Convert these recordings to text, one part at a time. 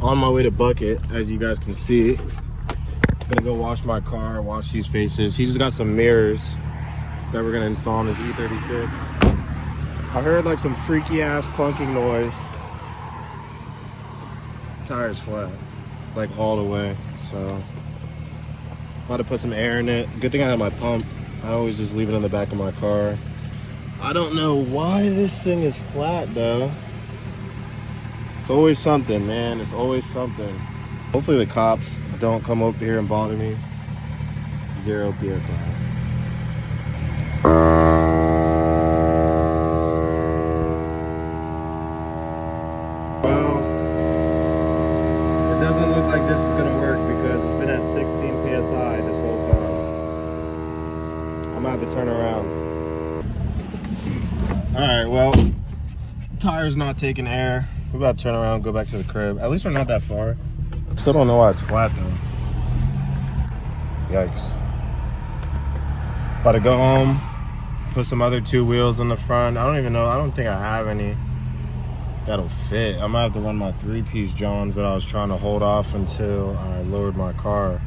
On my way to Bucket, as you guys can see. Gonna go wash my car, wash these faces. He's just got some mirrors that we're gonna install on his E36. I heard like some freaky ass clunking noise. Tire's flat, like all the way. So, about to put some air in it. Good thing I have my pump. I always just leave it in the back of my car. I don't know why this thing is flat though. It's always something, man. It's always something. Hopefully the cops don't come up here and bother me. 0 PSI. Well, it doesn't look like this is gonna work because it's been at 16 PSI this whole time. I'm gonna have to turn around. All right, well, tire's not taking air. We're about to turn around, go back to the crib. At least we're not that far. Still don't know why it's flat though. Yikes. About to go home, put some other 2 wheels in the front. I don't even know, I don't think I have any that'll fit. I might have to run my 3-piece Johns that I was trying to hold off until I lowered my car.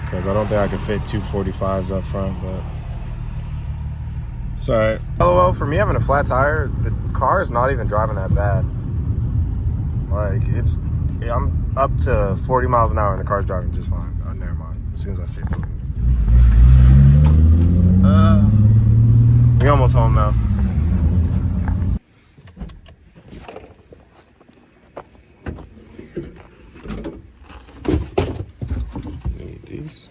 Because I don't think I could fit 2 45s up front, but it's all right. LOL, for me having a flat tire, the car is not even driving that bad. Like, I'm up to 40 miles an hour and the car's driving just fine. Oh, never mind. As soon as I say something. We almost home now. Need these.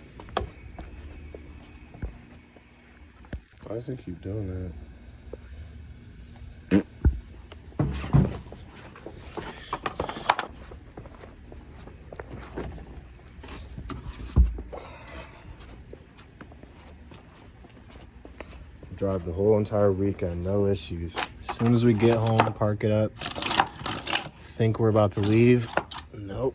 Why does it keep doing that? Drive the whole entire weekend, no issues. As soon as we get home, park it up, think we're about to leave. Nope.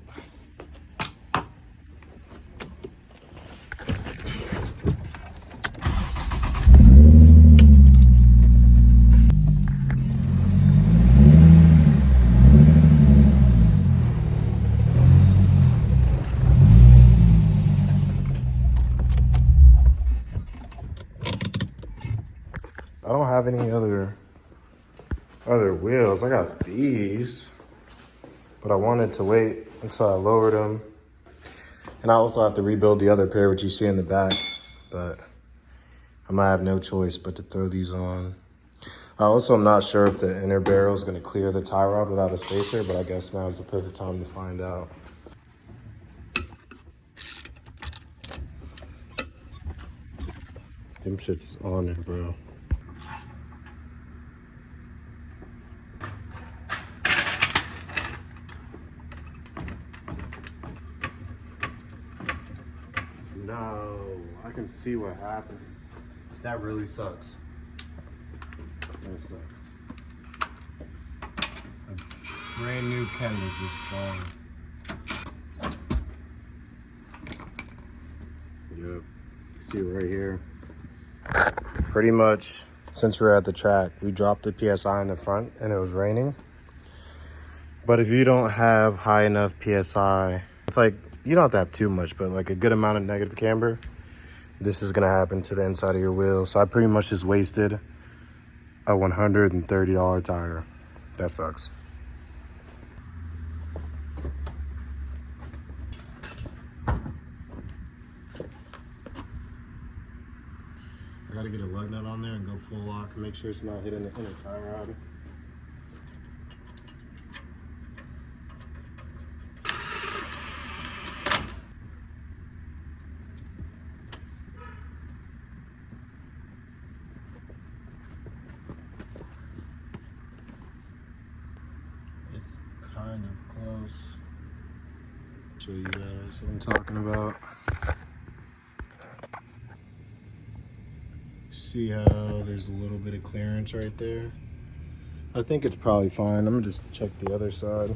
I don't have any other wheels. I got these, but I wanted to wait until I lowered them. And I also have to rebuild the other pair, which you see in the back, but I might have no choice but to throw these on. I also am not sure if the inner barrel is going to clear the tie rod without a spacer, but I guess now is the perfect time to find out. Them shit's on there, bro. No, I can see what happened. That really sucks. That sucks. A brand new Kendall just gone. Yep, you can see it right here. Pretty much, since we're at the track, we dropped the PSI in the front and it was raining. But if you don't have high enough PSI, it's like, you don't have to have too much, but like a good amount of negative camber, this is gonna happen to the inside of your wheel. So I pretty much just wasted a $130 tire. That sucks. I gotta get a lug nut on there and go full lock and make sure it's not hitting the inner tie rod. Kind of close. Show you guys what I'm talking about. See how there's a little bit of clearance right there? I think it's probably fine. I'm gonna just check the other side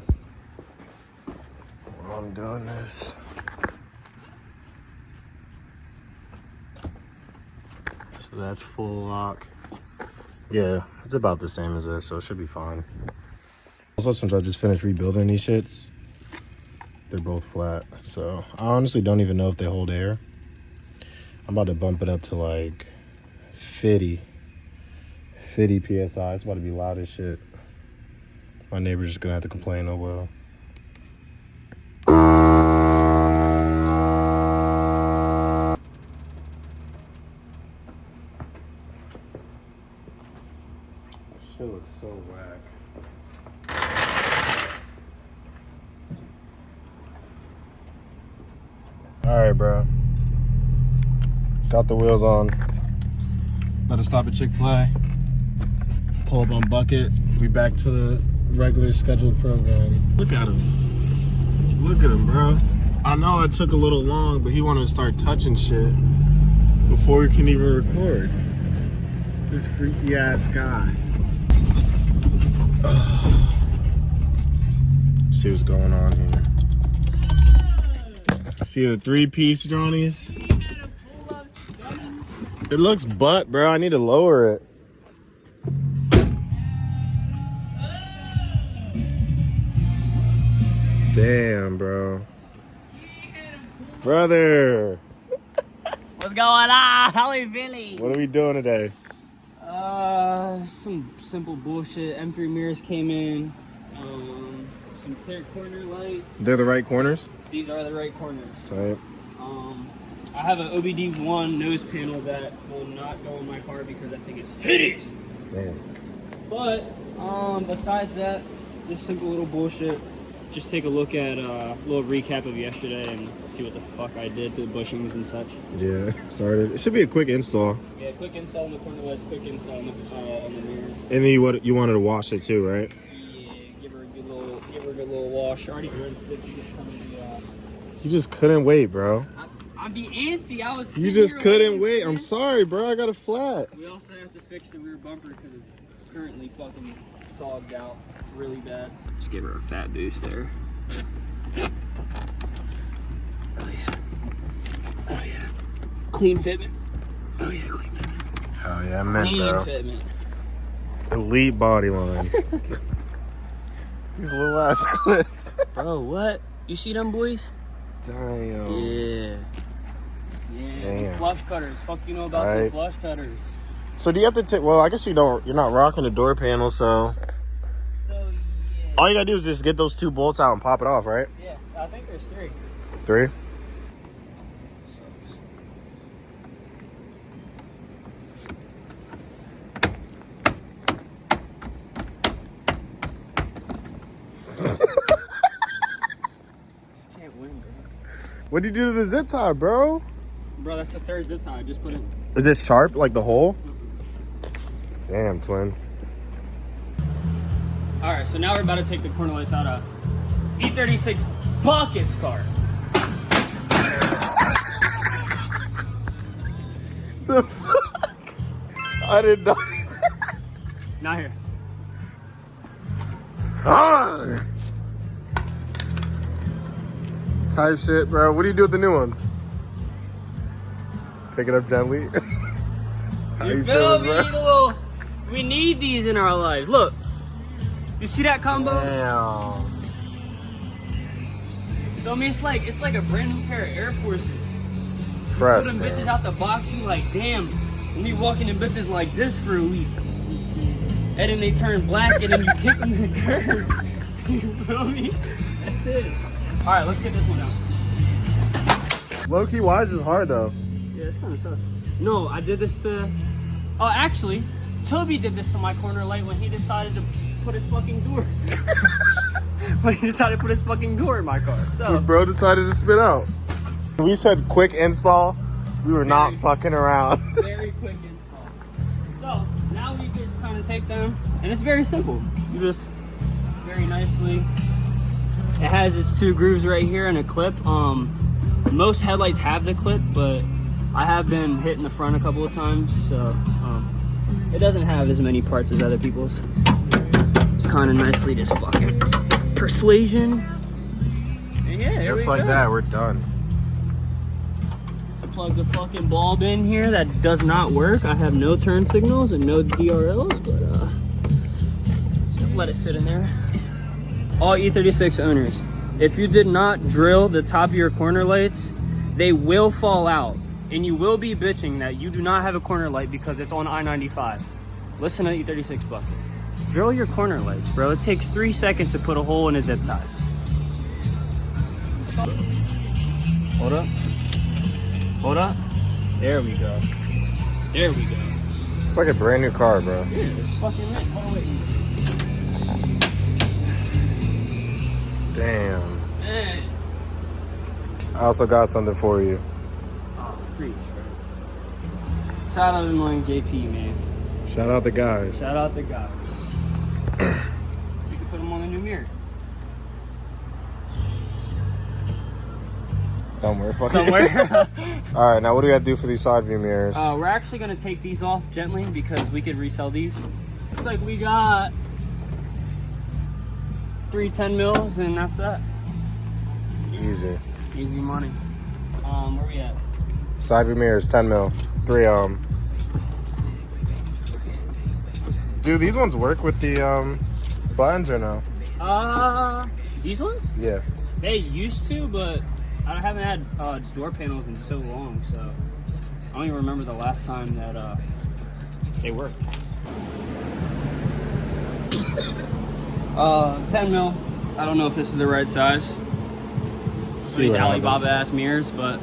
while I'm doing this. So that's full lock. Yeah, it's about the same as this, so it should be fine. Also, since I just finished rebuilding these shits, they're both flat. So I honestly don't even know if they hold air. I'm about to bump it up to like 50 PSI. It's about to be loud as shit. My neighbor's just gonna have to complain, oh well. Shit looks so whack. Alright, bro. Got the wheels on. About to stop at Chick-fil-A. Pull up on Bucket. We back to the regular scheduled program. Look at him. Look at him, bro. I know it took a little long, but he wanted to start touching shit before we can even record. This freaky ass guy. See what's going on here. See the 3-piece Johnnies? It looks butt, bro. I need to lower it. Damn, bro. Brother. What's going on? How are you feeling? What are we doing today? Some simple bullshit. M3 mirrors came in. Some clear corner lights. They're the right corners? These are the right corners. Tight. I have an OBD1 nose panel that will not go in my car because I think it's hideous. Damn. But besides that, this simple little bullshit. Just take a look at a little recap of yesterday and see what the fuck I did to the bushings and such. Yeah, started. It should be a quick install. Yeah, quick install on the corner lights, quick install on the mirrors. And then you wanted to wash it too, right? Yeah, give her a good little wash. I already rinsed it because some of the. You just couldn't wait, bro. I'd be antsy. I was. You just couldn't wait. I'm sorry, bro. I got a flat. We also have to fix the rear bumper because it's currently fucking sogged out really bad. Just give her a fat boost there. Oh yeah. Oh yeah. Clean fitment. Oh yeah, clean fitment. Hell yeah, man, Clean bro. fitment. Elite body line. These little ass clips. Bro, what? You see them boys? Damn. Yeah. Yeah. Damn. Flush cutters. Fuck you know about some flush cutters. So do you have to take? Well, I guess you don't. You're not rocking the door panel, so. So yeah. All you gotta do is just get those 2 bolts out and pop it off, right? Yeah, I think there's 3. 3. Sucks. Can't win, bro. What did you do to the zip tie, bro? Bro, that's the 3rd zip tie. I just put it. Is this sharp, like the hole? Damn, twin. All right, so now we're about to take the corner lights out of E36 Bucket's car. The fuck? I did not. Not here. Ah! Type shit, bro. What do you do with the new ones? Pick it up gently. How You feeling, feel me? bro? We need these in our lives. Look, you see that combo? Damn. Feel me? It's like a brand new pair of Air Forces. Fresh, Pull them man. bitches out the box, you like, damn. When you walking in bitches like this for a week, and then they turn black, and then you kick them in the curb. You feel me? That's it. All right, let's get this one out. Low-key, why is this hard, though? Yeah, it's kind of tough. No, I did this to. Oh, actually, Toby did this to my corner light when he decided to put his fucking door. When he decided to put his fucking door in my car. So. When bro decided to spin out. We said quick install. We were not fucking around. Very quick install. So now we just kind of take them, and it's very simple. You just very nicely. It has its 2 grooves right here and a clip. Most headlights have the clip, but I have been hitting the front a couple of times, so it doesn't have as many parts as other people's. It's kind of nicely just fucking persuasion. And yeah, Just like that, we're done. Plug the fucking bulb in here that does not work. I have no turn signals and no DRLs, but let's let it sit in there. All E36 owners, if you did not drill the top of your corner lights, they will fall out. And you will be bitching that you do not have a corner light because it's on I-95. Listen to the E36 bucket. Drill your corner lights, bro. It takes 3 seconds to put a hole in a zip tie. Hold up. Hold up. There we go. There we go. It's like a brand new car, bro. Yeah, it's fucking lit. Hold on, wait. Damn. Man. I also got something for you. Oh, preach, bro. Shout out to annoying JP, man. Shout out the guys. Shout out the guys. You can put them on the new mirror. Somewhere. Somewhere. All right, now what do we have to do for these side view mirrors? We're actually gonna take these off gently because we could resell these. Looks like we got 3 10 mils and that's that. Easy. Easy money. Where we at? Side view mirrors, 10 mil. 3 of them. Dude, these ones work with the buttons or no? These ones? Yeah. They used to, but I haven't had door panels in so long, so I don't even remember the last time that they worked. 10 mil. I don't know if this is the right size. See These what Alibaba happens. ass mirrors, but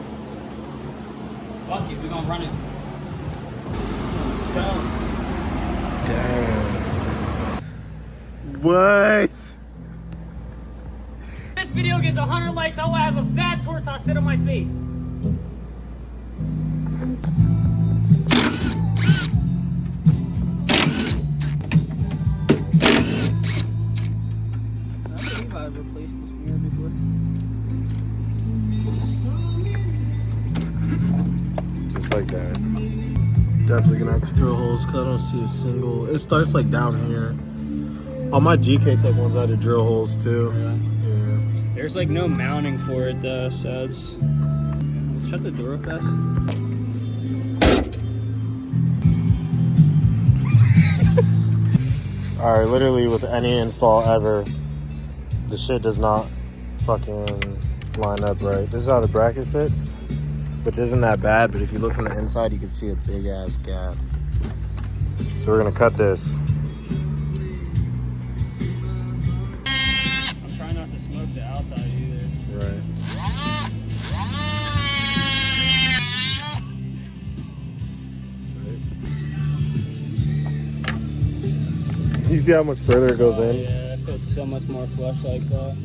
fuck it, we're gonna run it. Damn. What? This video gets 100 likes, I will have a fat tortoise sit on my face. I believe I've replaced this mirror before. Just like that. Definitely gonna have to drill holes because I don't see a single. It starts like down here. On my GK Tech ones, I had to drill holes too. Yeah. There's like no mounting for it though, so it's... Let's shut the door real fast. Alright, literally with any install ever, the shit does not fucking line up right. This is how the bracket sits, which isn't that bad, but if you look from the inside, you can see a big ass gap. So we're gonna cut this. I'm trying not to smoke the outside either. Right. Do you see how much further it goes in? Yeah, it fits so much more flush like that.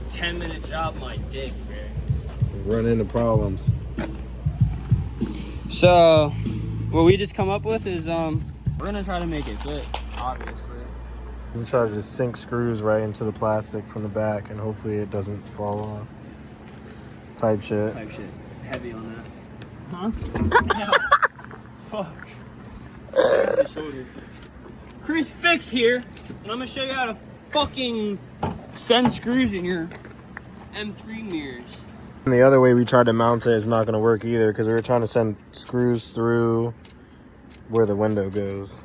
10-minute job, my dick, man. Run into problems. So, what we just come up with is, we're gonna try to make it fit, obviously. We try to just sink screws right into the plastic from the back and hopefully it doesn't fall off. Type shit. Type shit. Heavy on that. Huh? Fuck. That's the shoulder. Chris Fix here, and I'm gonna show you how to fucking send screws in your M3 mirrors. And the other way we tried to mount it is not going to work either because we were trying to send screws through where the window goes.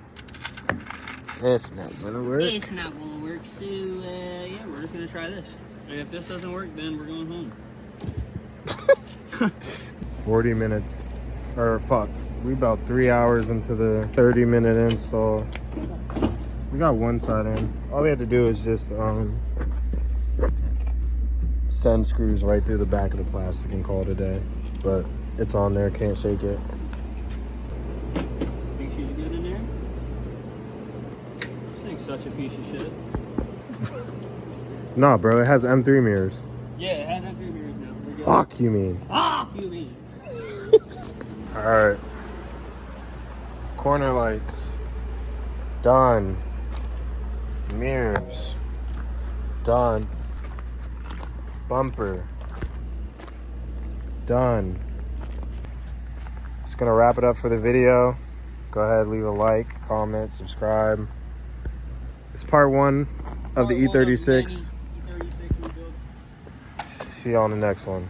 It's not going to work. It's not gonna work, so yeah, we're just gonna try this. And if this doesn't work, then we're going home. 40 minutes. Or fuck. We about 3 hours into the 30-minute install. We got one side in. All we had to do is just send screws right through the back of the plastic and call it a day. But it's on there, can't shake it. Think she's good in there? This thing's such a piece of shit. Nah, bro, it has M3 mirrors. Yeah, it has M3 mirrors now. We're good. Fuck, you mean? Fuck you mean? Alright. Corner lights. Done. Mirrors. Done. Bumper. Done. Just gonna wrap it up for the video. Go ahead, leave a like, comment, subscribe. It's part 1 of the E36. E36 Rebuild. See y'all on the next one.